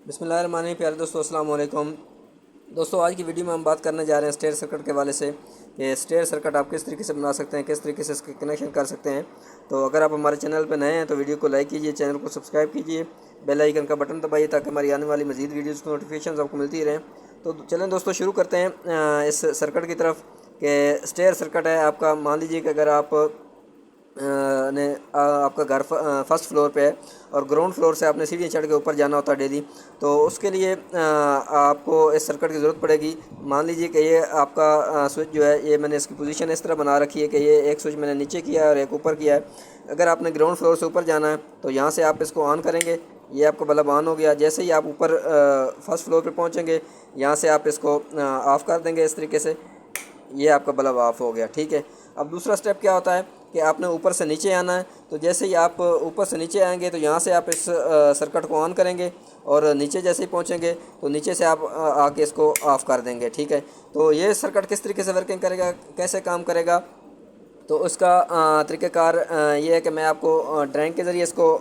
बिस्मिल्लाहिर्रहमानिर्रहीम। प्यारे दोस्तों, अस्सलाम वालेकुम। दोस्तों, आज की वीडियो में हम बात करने जा रहे हैं स्टेयर सर्किट के हवाले से कि स्टेयर सर्किट आप किस तरीके से बना सकते हैं, किस तरीके से इसके कनेक्शन कर सकते हैं। तो अगर आप हमारे चैनल पर नए हैं तो वीडियो को लाइक कीजिए, चैनल को सब्सक्राइब कीजिए, बेल आइकन का बटन दबाइए ताकि हमारी आने वाली मज़ीद वीडियोज़ की नोटिफिकेशन आपको मिलती रहें। तो चलें दोस्तों, शुरू करते हैं इस सर्किट की तरफ कि स्टेयर सर्किट है आपका। मान लीजिए कि अगर आप आपका घर फर्स्ट फ्लोर पे है और ग्राउंड फ्लोर से आपने सीढ़ियाँ चढ़ के ऊपर जाना होता है डेली, तो उसके लिए आपको इस सर्किट की ज़रूरत पड़ेगी। मान लीजिए कि ये आपका स्विच जो है, ये मैंने इसकी पोजीशन इस तरह बना रखी है कि ये एक स्विच मैंने नीचे किया है और एक ऊपर किया है। अगर आपने ग्राउंड फ्लोर से ऊपर जाना है तो यहाँ से आप इसको ऑन करेंगे, ये आपका बल्ब ऑन हो गया। जैसे ही आप ऊपर फर्स्ट फ्लोर पे पहुँचेंगे, यहाँ से आप इसको ऑफ़ कर देंगे इस तरीके से, ये आपका बल्ब ऑफ हो गया। ठीक है। अब दूसरा स्टेप क्या होता है कि आपने ऊपर से नीचे आना है। तो जैसे ही आप ऊपर से नीचे आएंगे तो यहाँ से आप इस सर्किट को ऑन करेंगे और नीचे जैसे ही पहुँचेंगे तो नीचे से आप आके इसको ऑफ़ कर देंगे। ठीक है। तो ये सर्किट किस तरीके से वर्किंग करेगा, कैसे काम करेगा, तो उसका तरीक़ाकार ये है कि मैं आपको ड्राइंग के ज़रिए इसको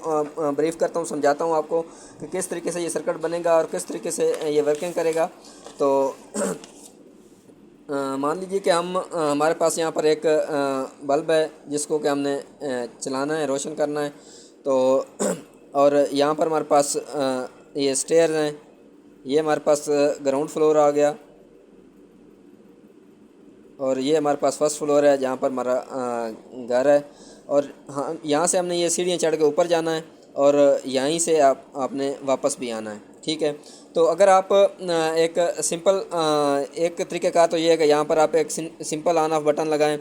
ब्रीफ़ करता हूँ, समझाता हूँ आपको कि किस तरीके से ये सर्किट बनेगा और किस तरीके से ये वर्किंग करेगा। तो मान लीजिए कि हमारे पास यहाँ पर एक बल्ब है जिसको कि हमने चलाना है, रोशन करना है। तो और यहाँ पर हमारे पास ये स्टेयर्स हैं, ये हमारे पास ग्राउंड फ्लोर आ गया और ये हमारे पास फर्स्ट फ्लोर है जहाँ पर हमारा घर है। और हाँ, यहाँ से हमने ये सीढ़ियाँ चढ़ के ऊपर जाना है और यहीं से आपने वापस भी आना है। ठीक है। तो अगर आप एक सिंपल एक तरीके का तो ये है कि यहाँ पर आप एक सिंपल ऑन ऑफ बटन लगाएं।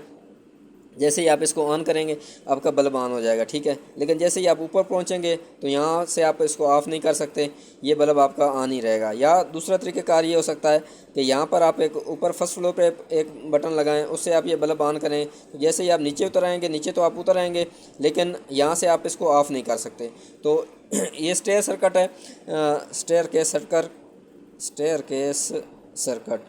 जैसे ही आप इसको ऑन करेंगे आपका बल्ब ऑन हो जाएगा। ठीक है। लेकिन जैसे ही आप ऊपर पहुँचेंगे तो यहाँ से आप इसको ऑफ़ नहीं कर सकते, ये बल्ब आपका ऑन ही रहेगा। या दूसरा तरीक़ाकार ये हो सकता है कि यहाँ पर आप एक ऊपर फर्स्ट फ्लोर पे एक बटन लगाएं, उससे आप ये बल्ब ऑन करें। तो जैसे ही आप नीचे उतर आएंगे, नीचे तो आप उतर आएंगे लेकिन यहाँ से आप इसको ऑफ़ नहीं कर सकते। तो ये स्टेयर सर्किट है, स्टेयर केस सर्किट।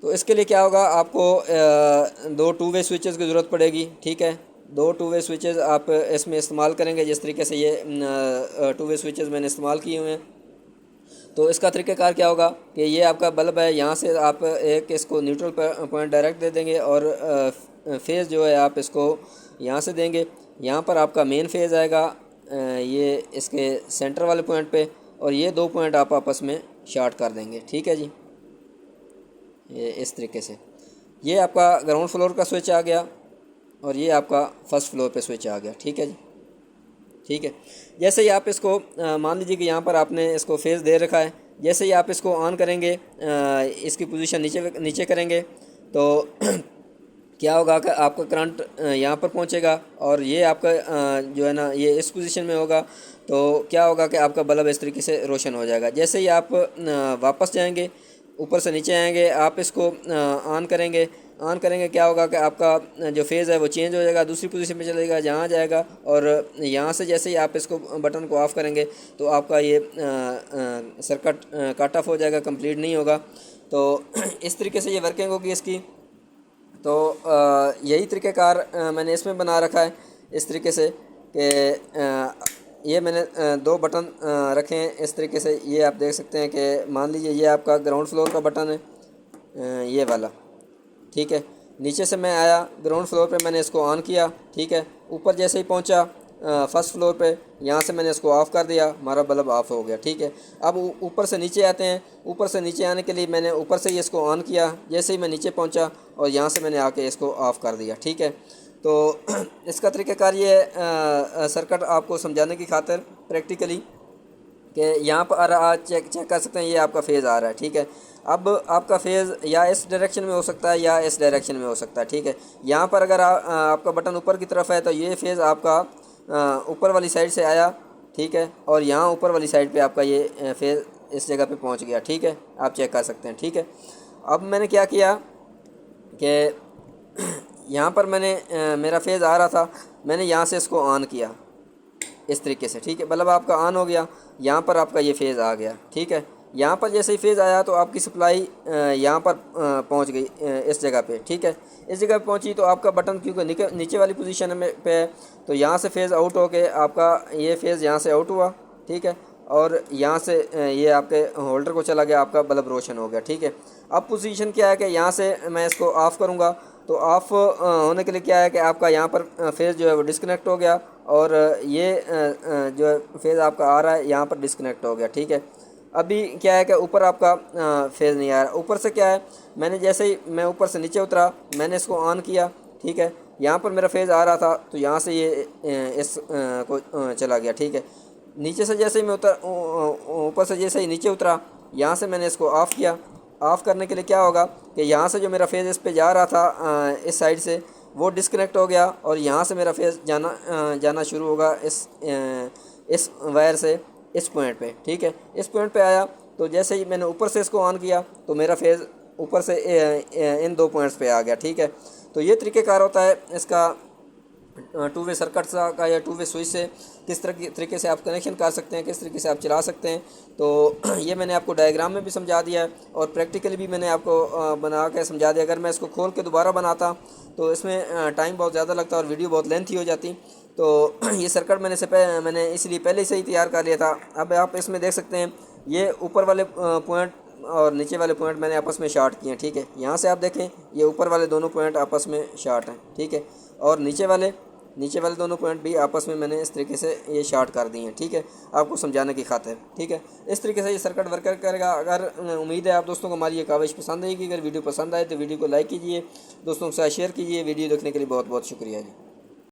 तो इसके लिए क्या होगा, आपको दो टू वे स्विचेस की ज़रूरत पड़ेगी। ठीक है। दो टू वे स्विचेस आप इसमें इस्तेमाल करेंगे, जिस तरीके से ये टू वे स्विचेस मैंने इस्तेमाल किए हुए हैं। तो इसका तरीक़ाकार क्या होगा कि ये आपका बल्ब है, यहाँ से आप एक इसको न्यूट्रल पॉइंट डायरेक्ट दे देंगे और फेज़ जो है आप इसको यहाँ से देंगे। यहाँ पर आपका मेन फेज़ आएगा ये इसके सेंटर वाले पॉइंट पे, और ये दो पॉइंट आप आपस में शॉर्ट कर देंगे। ठीक है जी। ये इस तरीके से ये आपका ग्राउंड फ्लोर का स्विच आ गया और ये आपका फर्स्ट फ्लोर पे स्विच आ गया। ठीक है जी। ठीक है। जैसे ही आप इसको मान लीजिए कि यहाँ पर आपने इसको फेज़ दे रखा है, जैसे ही आप इसको ऑन करेंगे, इसकी पोजीशन नीचे करेंगे तो क्या होगा कि आपका करंट यहाँ पर पहुँचेगा और ये आपका जो है ना, ये इस पोजीशन में होगा। तो क्या होगा कि आपका बल्ब इस तरीके से रोशन हो जाएगा। जैसे ही आप वापस जाएंगे, ऊपर से नीचे आएंगे, आप इसको ऑन करेंगे, क्या होगा कि आपका जो फेज़ है वो चेंज हो जाएगा, दूसरी पोजीशन में चलेगा, जहाँ जाएगा। और यहाँ से जैसे ही आप इसको बटन को ऑफ़ करेंगे तो आपका ये सर्किट कट ऑफ हो जाएगा, कंप्लीट नहीं होगा। तो इस तरीके से ये वर्किंग होगी इसकी। तो यही तरीक़ाकार मैंने इसमें बना रखा है इस तरीके से कि ये मैंने दो बटन रखे हैं इस तरीके से। ये आप देख सकते हैं कि मान लीजिए ये आपका ग्राउंड फ्लोर का बटन है, ये वाला। ठीक है। नीचे से मैं आया, ग्राउंड फ्लोर पे मैंने इसको ऑन किया। ठीक है। ऊपर जैसे ही पहुंचा फर्स्ट फ्लोर पे, यहाँ से मैंने इसको ऑफ़ कर दिया, हमारा बल्ब ऑफ़ हो गया। ठीक है। अब ऊपर से नीचे आते हैं। ऊपर से नीचे आने के लिए मैंने ऊपर से ही इसको ऑन किया, जैसे ही मैं नीचे पहुंचा और यहाँ से मैंने आके इसको ऑफ़ कर दिया। ठीक है। तो इसका तरीक़ाकार ये सर्किट आपको समझाने की खातिर प्रैक्टिकली कि यहाँ पर आप चेक कर सकते हैं, ये आपका फेज़ आ रहा है। ठीक है। अब आपका फेज़ या इस डायरेक्शन में हो सकता है या इस डायरेक्शन में हो सकता है। ठीक है। यहाँ पर अगर आपका बटन ऊपर की तरफ है तो ये फेज़ आपका ऊपर वाली साइड से आया। ठीक है। और यहाँ ऊपर वाली साइड पे आपका ये फेज़ इस जगह पे पहुँच गया। ठीक है। आप चेक कर सकते हैं। ठीक है। अब मैंने क्या किया कि यहाँ पर मेरा फेज़ आ रहा था, मैंने यहाँ से इसको ऑन किया इस तरीके से। ठीक है। बल्ब आपका ऑन हो गया, यहाँ पर आपका ये फेज़ आ गया। ठीक है। यहाँ पर जैसे ही फेज़ आया तो आपकी सप्लाई यहाँ पर पहुँच गई इस जगह पे। ठीक है। इस जगह पे पहुँची तो आपका बटन क्योंकि नीचे वाली पोजीशन में पे है तो यहाँ से फेज़ आउट हो के आपका ये फेज़ यहाँ से आउट हुआ। ठीक है। और यहाँ से ये आपके होल्डर को चला गया, आपका बल्ब रोशन हो गया। ठीक है, अब पोजीशन क्या है कि यहाँ से मैं इसको ऑफ़ करूँगा तो ऑफ़ होने के लिए क्या है कि आपका यहाँ पर फेज़ जो है वो डिस्कनेक्ट हो गया, और ये जो है फेज़ आपका आ रहा है यहाँ पर डिस्कनेक्ट हो गया। ठीक है, अभी क्या है कि ऊपर आपका फेज़ नहीं आ रहा। ऊपर से क्या है, मैंने जैसे ही मैं ऊपर से नीचे उतरा, मैंने इसको ऑन किया। ठीक है, यहाँ पर मेरा फेज़ आ रहा था तो यहाँ से ये इस को चला गया। ठीक है, नीचे से जैसे ही मैं ऊपर से जैसे ही नीचे उतरा, यहाँ से मैंने इसको ऑफ़ किया। ऑफ़ करने के लिए क्या होगा कि यहाँ से जो मेरा फेज़ इस पे जा रहा था इस साइड से, वो डिस्कनेक्ट हो गया, और यहाँ से मेरा फेज़ जाना शुरू होगा इस वायर से इस पॉइंट पे। ठीक है, इस पॉइंट पे आया तो जैसे ही मैंने ऊपर से इसको ऑन किया तो मेरा फेज़ ऊपर से इन 2 पॉइंट्स पे आ गया। ठीक है, तो ये तरीक़ेकार होता है इसका टू वे सर्किट का या टू वे स्विच से किस तरह की तरीके से आप कनेक्शन कर सकते हैं, किस तरीके से आप चला सकते हैं। तो ये मैंने आपको डायग्राम में भी समझा दिया है और प्रैक्टिकली भी मैंने आपको बना के समझा दिया। अगर मैं इसको खोल के दोबारा बनाता तो इसमें टाइम बहुत ज़्यादा लगता और वीडियो बहुत लेंथी हो जाती। तो ये सर्किट मैंने इसलिए पहले से ही तैयार कर लिया था। अब आप इसमें देख सकते हैं ये ऊपर वाले पॉइंट और नीचे वाले पॉइंट मैंने आपस में शार्ट किए हैं। ठीक है, यहाँ से आप देखें ये ऊपर वाले दोनों पॉइंट आपस में शार्ट हैं। ठीक है, और नीचे वाले दोनों पॉइंट भी आपस में मैंने इस तरीके से ये शार्ट कर दिए हैं। ठीक है, आपको समझाने की खातिर। ठीक है, इस तरीके से ये सर्किट वर्क करेगा। अगर उम्मीद है आप दोस्तों को हमारी ये काविश पसंद आएगी। अगर वीडियो पसंद आए तो वीडियो को लाइक कीजिए, दोस्तों के साथ शेयर कीजिए। वीडियो देखने के लिए बहुत बहुत शुक्रिया जी।